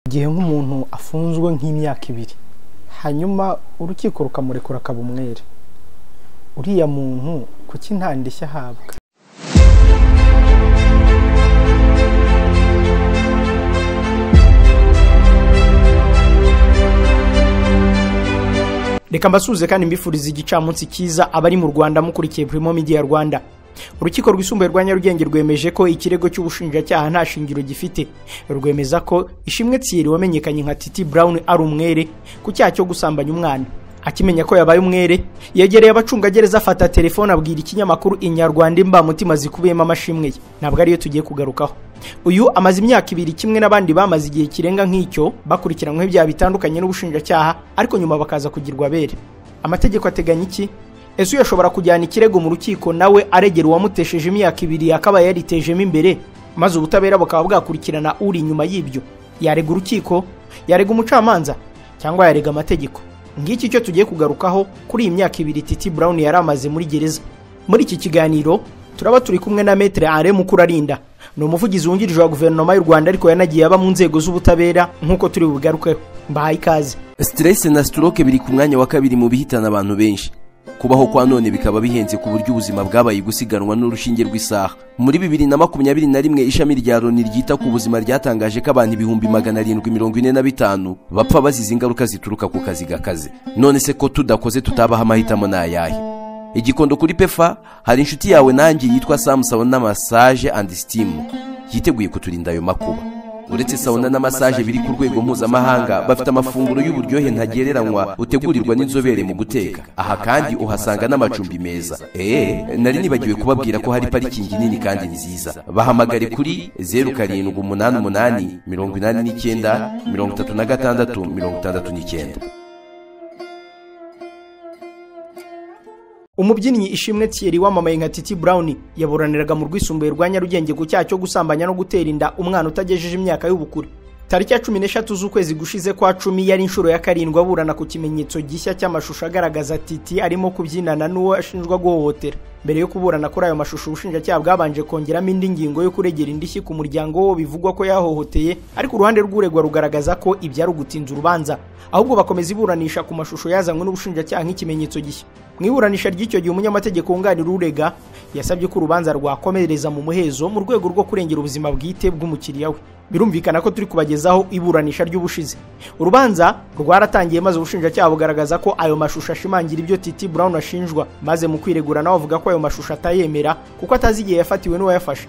Igihe nk'umuntu afunzwe nk'imyaka 2 hanyuma urukiko rukamurekura akaba umwere, uriya muntu kuki nta ndishya ahabwa? Reka mbasuze kandi mbifuriza igicamunsi kiza abari mu Rwanda mukurikiye Primo Media Rwanda. Urukiko rwisumbuye rwa Nyarugenge rwemeje ko ikirego cy'ubushinjacyaha nta shingiro gifite. Rwemeza ko Ishimwe Thierry wamenyekanye nka Titi Brown ari umwere ku cyaha cyo gusambanya umwana. Akimenya ko yabaye umwere, yegereye abacungagereza afata telefone abwira ikinyamakuru Inyarwanda imbamutima zikubiyemo amashimwe ye. Ntabwo ariyo tugiye kugarukaho. Uyu amaze imyaka 2 kimwe n'abandi bamaze igihe kirenga nk'icyo bakurikiranywe ibyaha bitandukanye n'ubushinjacyaha, ariko nyuma bakaza kugirwa abere. Amategeko ateganya iki? Ese yashobora kujyana ikirego mu rukiko nawe aregera uwamutesheje imyaka 2 akaba yaritejemo imbere, maze ubutabera bukaba bwakurikirana uri inyuma y'ibyo? Yarega urukiko, yarega umucamanza, cyangwa yarega amategeko? Ngiki cyo tugiye kugarukaho kuri iyi myaka 2 Titi Brown yaramaze muri gereza. Muri iki kiganiro turaba turi kumwe na Maître Alain Mukurarinda, ni umuvugizi wungirije wa guverinoma y'u Rwanda ariko yanagiye aba mu nzego z'ubutabera nk'uko turi bugarukeho. Mbahaye ikaze. Stress na stroke biri ku mwanya wa kabiri mu bihitana abantu benshi. Kubaho kwa none bikaba bihenze ku buryo ubuzima bwabaye gusiganwa n'urushinge rw'isaha. Muri 2021 ishami rya Loni ryita ku buzima ryatangaje ko abantu 745 bapfa bazize ingaruka zituruka ku kazi gakaze. None se ko tudakoze tutabaha amahitamo n'ayahe? Igikondo kuri Pefa hari inshuti yawe nanjye yitwa Sam Sauna Massage and Steam yiteguye kuturinda ayo makuba. Uretse sauna na massage biri ku rwego mpuzamahanga, bafite amafunguro y'uburyohe ntagereranywa utegurirwa n'inzobere mu guteka. Aha kandi uhasanga n'amacumbi meza. Nari nibagiwe kubabwira ko hari parikingi nini kandi nziza. Bahamagare kuri 0788 89 36 69. Umubyinnyi Ishimwe Thierry wamamaye nka Titi Brown yaburaniraga mu rwisumbuye rwa Nyarugenge ku cyaha cyo gusambanya no gutera inda umwana utagejeje imyaka y'ubukure. Tariki ya 13 z'ukwezi gushize kwa 10 yari inshuro ya 7 aburana ku kimenyetso gishya cy'amashusho agaragaza Titi arimo kubyinana n'uwo ashinjwa guhohotera. Mbere yo kuburana kuri ayo mashusho ubushinjacyaha bwabanje kongeramo indi ngingo yo kuregera indishyi ku muryango wo bivugwa ko yahohoteye, ariko uruhande rw'uregwa rugaragaza ko ibyo ari ugutinza urubanza, ahubwo bakomeza iburanisha ku mashusho yazanywe n'ubushinjacyaha nk'ikimenyetso gishya. Mwiburanisha ry'icyo gihe umunyamategeko wunganira urega yasabye ko urubanza rwakomereza mu muhezo mu rwego rwo kurengera ubuzima bwite bw'umukiriya we. Birumvikana ko turi kubagezaho iburanisha ry'ubushize. Urubanza rwaratangiye maze ubushinjacyaha bugaragaza ko ayo mashusho ashimangira ibyo Titi Brown ashinjwa, maze mu kwiregura nawe avuga ko ayo mashusho atayemera kuko atazi igihe yafatiwe n'uwo yafashe.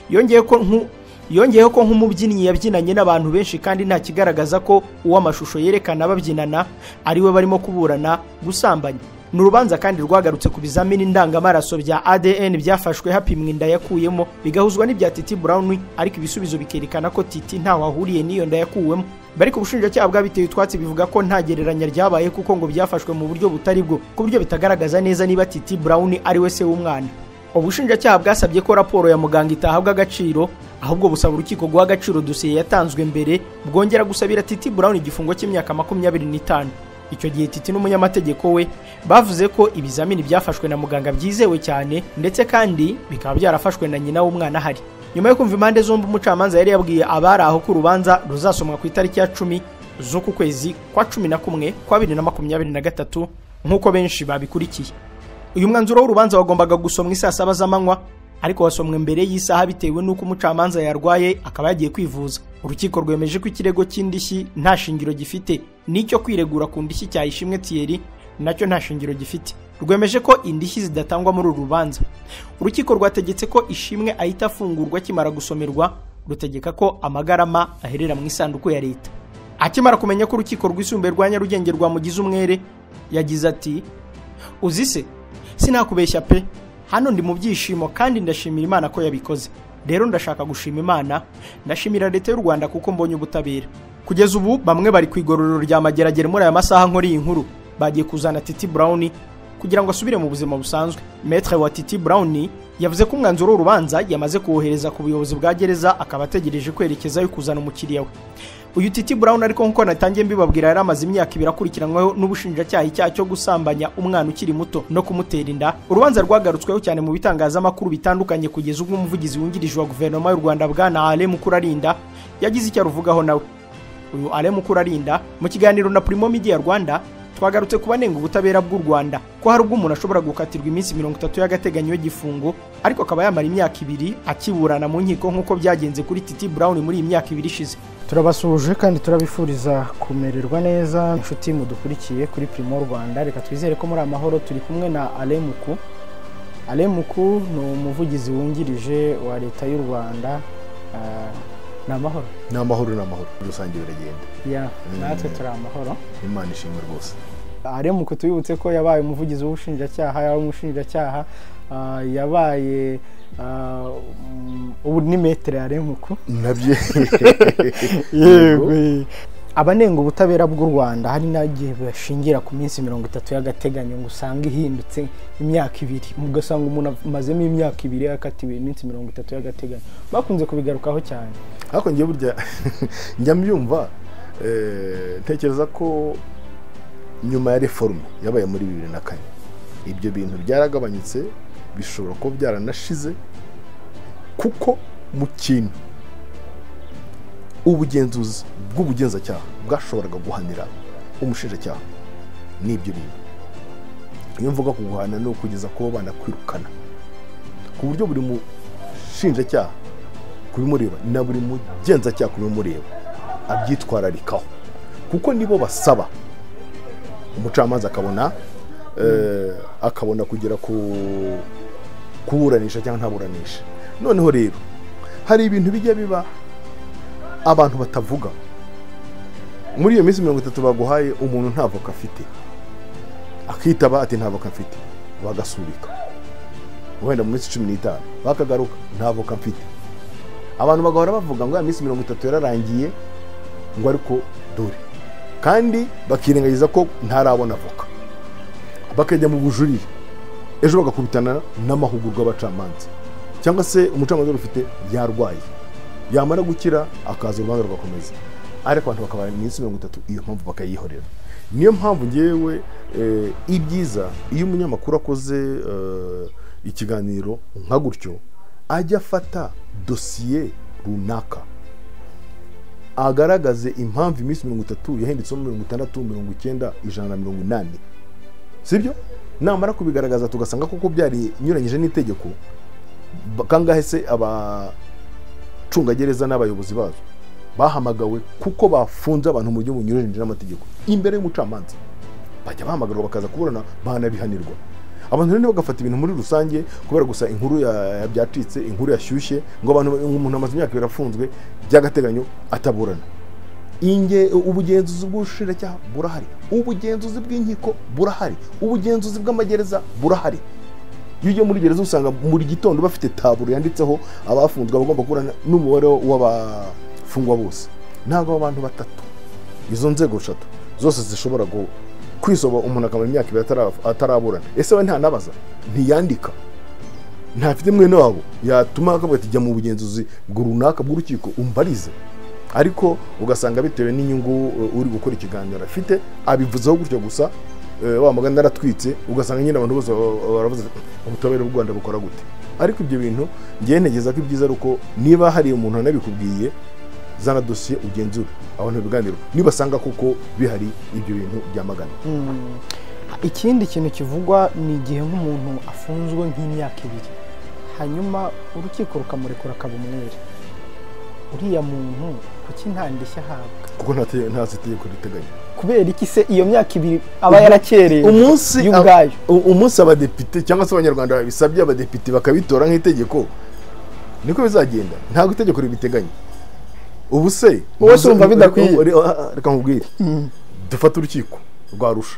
Yongeyeho ko nk'umubyinnyi yabyinanye n'abantu benshi kandi nta kigaragaza ko uwo amashusho yerekana babyinana ari we barimo kuburana gusambanya. N'urubanza kandi rwagarutse ku bizamini ndangamaraso bya ADN byafashwe hapimwa inda yakuyemo bigahuzwa n'ibya Titi Brown, ariko ibisubizo bikerekana ko Titi ntaho ahuriye n'iyo nda yakuwemo. Bariko ubushinjacyaha bwabiteye utwatsi bivuga ko nta gereranya ryabaye kuko ngo byafashwe mu buryo butari bwo, ku buryo bitagaragaza neza niba Titi Brown ari we se w'umwana. Ubushinjacyaha bwasabye ko raporo ya muganga itahabwa agaciro, ahubwo busaba urukiko guha agaciro dosiye yatanzwe mbere, bwongera gusabira Titi Brown igifungo cy'imyaka 25. Icyo gihe Titi n'umunyamategeko we bavuze ko ibizamini byafashwe na muganga byizewe cyane, ndetse kandi bikaba byarafashwe na nyina w'umwana hari. Nyuma yo kumva impande zombi, umucamanza yari yabwiye abari aho ko urubanza ruzasomwa ku itariki ya 10 z'uku kwezi kwa 11 kwa 2023 nk'uko benshi babikurikiye. Uyu mwanzuro w'urubanza wagombaga gusomwa isaa 7 z'amanywa, ariko wasomwe mbere y'isaha bitewe n'uko umucamanza yarwaye akaba yagiye kwivuza. Urukiko rwemeje ko ikirego cy'indishyi nta shingiro gifite, nicyo kwiregura ku ndishyi cya Ishimwe Thierry nacyo nta shingiro gifite. Rwemeje ko indishyi zidatangwa muri uru rubanza. Urukiko rwategetse ko Ishimwe ahita afungurwa kimara gusomerwa, rutegeka ko amagarama aherera mu isanduku ya leta. Akimara kumenya ko urukiko rwisumbuye rwa Nyarugenge rwamugize umwere, yagize ati: "Uzise sinakubeshya pe, hano ndi mu byishimo kandi ndashimira Imana ko yabikoze. Rero ndashaka gushima Imana, ndashimira leta y'u Rwanda kuko mbonye ubutabera." Kugeza ubu bamwe bari kwigororero rya Mageragere muri aya masaha nkori inkuru bagiye kuzana Titi Brown kugira ngo asubire mu buzima busanzwe. Maître wa Titi Brown yavuze ko umwanzuro w'urubanza yamaze kuwohereza ku buyobozi bwa gereza, akaba ategereje kwerekeza yo kuzana umukiriya we. Uyu Titi Brown ariko nkuko natangiye mbibabwira yari amaze imyaka 2 akurikiranyweho n'ubushinjacyaha icyaha cyo gusambanya umwana ukiri muto no kumutera inda. Urubanza rwagarutsweho cyane mu bitangazamakuru bitandukanye kugeza ubwo umuvugizi wungirije wa guverinoma y'u Rwanda bwana Alain Mukurarinda yagize icyo aruvugaho nawe. uyu Alain Mukurarinda mu kiganiro na Primo Media Rwanda twagarutse kubanenga ubutabera bw'u Rwanda ko hari ubwo umuntu ashobora gukatirwa iminsi 30 y'agateganyo y'igifungo ariko akaba yamara imyaka 2 akiburana mu nkiko nk'uko byagenze kuri Titi Brown muri iyi myaka 2 ishize. Turabasuje kandi turabifuriza kumererwa neza inshuti mudukurikiye kuri Primo Rwanda. Reka twizere ko muri amahoro. Turi kumwe na Alain Muku. Alain Muku ni umuvugizi wungirije wa leta y'u Rwanda. Ni amahoro rusange biragenda. Natwe turi amahoro. Imana ishimwe rwose. Alain Muku tubibutse ko yabaye umuvugizi w'ubushinjacyaha, yabaye umushinjacyaha, yabaye ubu ni metere Alain Muku nabyo. Yego. Abanenga ubutabera bw'u Rwanda hari nagiye bashingira ku minsi 30 y'agateganyo ngo usanga ihindutse imyaka 2, mugasanga umuntu amazemo imyaka 2 yakatiwe iminsi 30 y'agateganyo. Bakunze kubigarukaho cyane. Ariko ngiye burya njya mbyumva ntekereza ko nyuma ya reforme yabaye muri 2004 ibyo bintu byaragabanyutse, bishobora ko byaranashize kuko mu kintu ubugenzuzi bw'ubugenzacyaha bwashoboraga guhanira umushinjacyaha n'ibyo bintu. Iyo mvuga kuguhana no kugeza kuba banakwirukana ku buryo buri mushinjacyaha kubimureba na buri mugenzacyaha kubimureba abyitwararikaho, kuko nibo basaba umucamanza akabona kugera kuburanisha cyangwa ntaburanisha. Noneho rero hari ibintu bijya biba abantu batavuga. Muri iyo minsi 30 baguhaye umuntu nta voka afite, akitaba ati nta voka mfite, bagasubika. Wenda mu minsi 15 bakagaruka nta voka mfite. Abantu bagahora bavuga ngo ya minsi 30 yararangiye ngo ariko dore, kandi bakirengagiza ko ntarabona voka, bakajya mu bujurire, ejo bagakubitana n'amahugurwa y'abacamanza, cyangwa se umucamanza ufite yarwaye, yamara gukira akaza urubanza rugakomeza, ariko abantu bakabara iminsi 30 iyo mpamvu bakayihorera. Niyo mpamvu ngewe ibyiza iyo umunyamakuru akoze ikiganiro nka gutyo ajya afata dosiye runaka agaragaze impamvu iminsi 30 yahindutseho 60, 90, 180, sibyo? Namara kubigaragaza tugasanga koko byari nyuranyije n'itegeko, kangahe se abacungagereza n'abayobozi bazo bahamagawe kuko bafunze abantu mu buryo bunyuranyije n'amategeko imbere y'umucamanza, bajya bahamagarwa bakaza kuburana banabihanirwa. Abantu rero bagafata ibintu muri rusange kubera gusa inkuru yabyacitse, inkuru yashyushye, ngo umuntu amaze imyaka 2 afunzwe by'agateganyo ataburana. Ubugenzuzi bw'ubushinjacyaha burahari, ubugenzuzi bw'inkiko burahari, ubugenzuzi bw'amagereza burahari. Iyo ugiye muri gereza usanga muri gitondo bafite taburo yanditseho abafunzwe bagomba kuburana n'umubare w'abafungwa bose. Ntabwo abantu batatu, izo nzego 3 zose zishobora kwisoba umuntu akamara imyaka 2 ataraburana. Ese we nta nabaza, ntiyandika, ntafite mwene wabo yatuma akavuga ati jya mu bugenzuzi bw'urunaka bw'urukiko umbarize. Ariko ugasanga bitewe n'inyungu uri gukora ikiganiro afite abivuzeho gutyo gusa, wa magana aratwitse, ugasanga nyine abantu bose baravuze ubutabera bw'u Rwanda bukora gute. Ariko ibyo bintu ngiye ntegeza ko ibyiza ruko niba hari umuntu anabikubwiye zana dosiye ugenzura abantu biganiro nibasanga kuko bihari ibyo bintu byamagana. Ikindi kintu kivugwa ni igihe nk'umuntu afunzwe nk'imyaka 2 hanyuma urukiko rukamurekura akaba umwere. Uriya muntu kuki nta ndishya ahabwa? Kuko nta tegeko riteganya. Kubera iki se iyo myaka 2 aba yarakereye? Umunsi abadepite cyangwa se abanyarwanda babisabye abadepite bakabitora nk'itegeko, niko bizagenda. Ntabwo itegeko ribiteganya. Ubu se wowe urumva bidakwiye? Reka nkubwire, dufata urukiko rwa Arusha,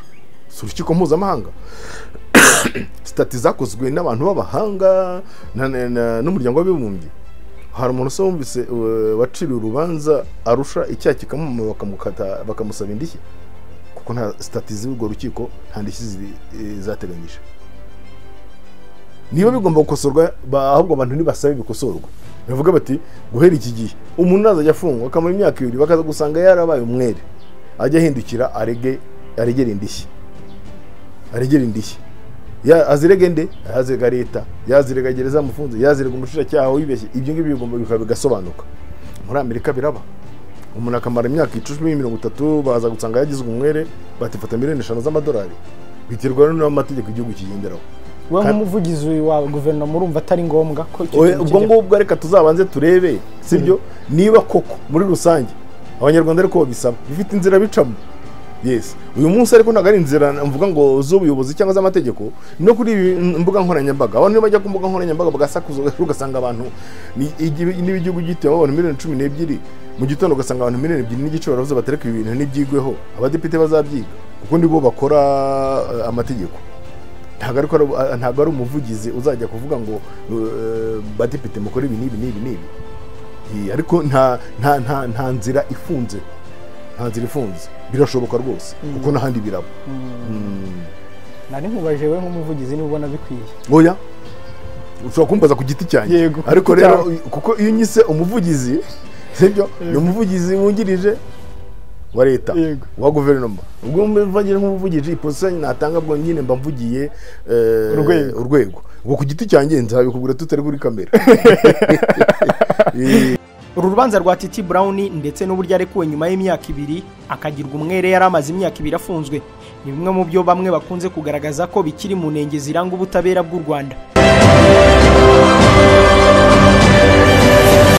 urukiko mpuzamahanga, stati zakozwe n'abantu b'abahanga n'umuryango w'abibumbye. Hari umuntu se wumvise waciriwe urubanza Arusha icyaha kikamuma bakamukata bakamusaba indishyi, kuko nta stati z'urwo rukiko nta ndishyi zateganyije. Niba bigomba gukosorwa ahubwo abantu nibasabe bikosorwa, bavuga bati guhera iki gihe umuntu azajya afungwa akamara imyaka 2 bakaza gusanga yarabaye umwere, ajya ahindukira aregera indishyi, ya azirege nde, azirega leta, yazirega gereza mufunze, yazirega umushinjacyaha wibeshye. Ibyo ngibyo bigomba bigasobanuka. Muri Amerika biraba, umuntu akamara imyaka 10-30 baza gusanga yagizwe umwere batifata miliyoni 5 z'amadolari biterwa n'amategeko igihugu kigenderaho. we nk'umuvugizi wa guverinoma urumva atari ngombwa ko ubwo ngubwo reka tuzabanze turebe sibyo niba koko muri rusange abanyarwanda ariko babisaba bifite inzira bicamo. Yes, uyu munsi ariko ntago ari inzira mvuga ngo z'ubuyobozi cyangwa z'amategeko no kuri imbuga nkoranyambaga. Abantu bajya ku mbuga nkoranyambaga bagasakuza ugasanga abantu n'ibigihugu giteye abantu miliyoni 12 mu gitondo ugasanga abantu miliyoni 2 n'igice baravuze batereka ibintu n'ibyigweho abadepite bazabyiga kuko nibo bakora amategeko. Ntago ari umuvugizi uzajya kuvuga ngo badepite mukora ibi n'ibi ariko nta nzira ifunze. Birashoboka rwose kuko n'ahandi biraba. Nari nkubaje we nk'umuvugizi niba ubona bikwiye. Oya ushobora kumbaza ku giti cyanjye ariko rero kuko iyo nyise umuvugizi sibyo ni umuvugizi wungirije wa leta wa guverinoma. Ubwo mvugira nk'umuvugizi iposanye natanga bwo nyine mba mvugiye urwego. Ubwo ku giti cyanjye nzabikubwira tutari kuri kamera. Uru rubanza rwa Titi Brown ndetse n'uburyo arekuwe nyuma y'imyaka 2 akagirwa umwere yari amaze imyaka 2 afunzwe ni bimwe mu byo bamwe bakunze kugaragaza ko bikiri mu ntenge ziranga ubutabera bw'u Rwanda.